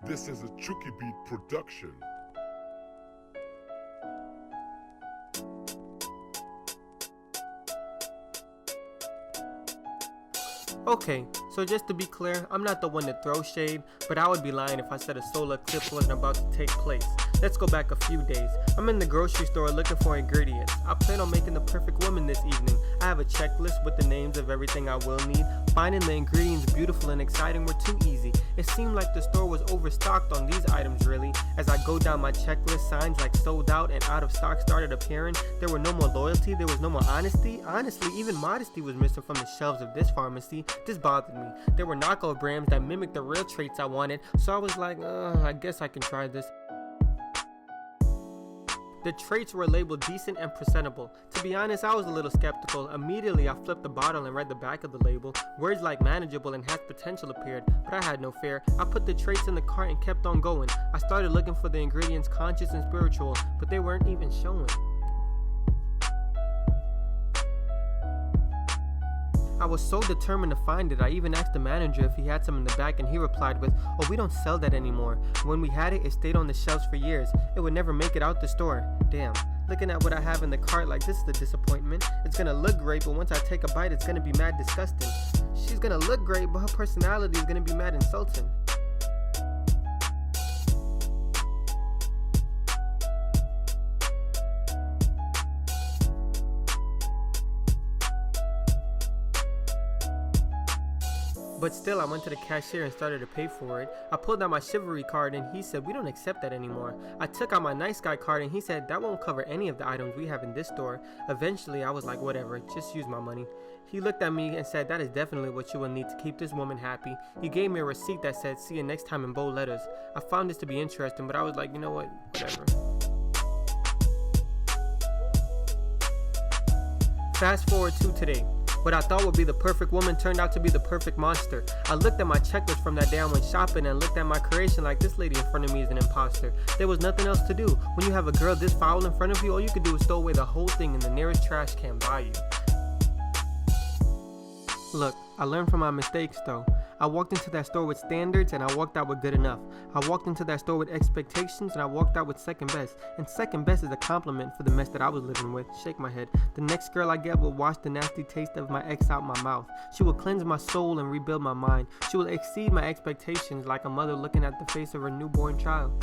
This is a Chucky Beat production. Okay, so just to be clear, I'm not the one to throw shade, but I would be lying if I said a solar eclipse wasn't about to take place. Let's go back a few days. I'm in the grocery store looking for ingredients. I plan on making the perfect woman this evening. I have a checklist with the names of everything I will need. Finding the ingredients beautiful and exciting were too easy. It seemed like the store was overstocked on these items really. As I go down my checklist, signs like sold out and out of stock started appearing. There were no more loyalty, there was no more honesty. Honestly, even modesty was missing from the shelves of this pharmacy. This bothered me. There were knockoff brands that mimicked the real traits I wanted, so I was like, I guess I can try this. The traits were labeled decent and presentable. To be honest, I was a little skeptical. Immediately, I flipped the bottle and read the back of the label. Words like manageable and has potential appeared, but I had no fear. I put the traits in the cart and kept on going. I started looking for the ingredients conscious and spiritual, but they weren't even showing. I was so determined to find it, I even asked the manager if he had some in the back and he replied with, "Oh, we don't sell that anymore. When we had it, it stayed on the shelves for years. It would never make it out the store." Damn. Looking at what I have in the cart like this is a disappointment. It's gonna look great, but once I take a bite, it's gonna be mad disgusting. She's gonna look great, but her personality is gonna be mad insulting. But still, I went to the cashier and started to pay for it. I pulled out my chivalry card and he said, "We don't accept that anymore." I took out my nice guy card and he said, "That won't cover any of the items we have in this store." Eventually, I was like, whatever, just use my money. He looked at me and said, "That is definitely what you will need to keep this woman happy." He gave me a receipt that said, "See you next time" in bold letters. I found this to be interesting, but I was like, you know what, whatever. Fast forward to today. What I thought would be the perfect woman turned out to be the perfect monster. I looked at my checklist from that day I went shopping and looked at my creation like this lady in front of me is an imposter. There was nothing else to do. When you have a girl this foul in front of you, all you could do is throw away the whole thing in the nearest trash can by you. Look, I learned from my mistakes though. I walked into that store with standards and I walked out with good enough. I walked into that store with expectations and I walked out with second best. And second best is a compliment for the mess that I was living with. Shake my head. The next girl I get will wash the nasty taste of my ex out my mouth. She will cleanse my soul and rebuild my mind. She will exceed my expectations like a mother looking at the face of her newborn child.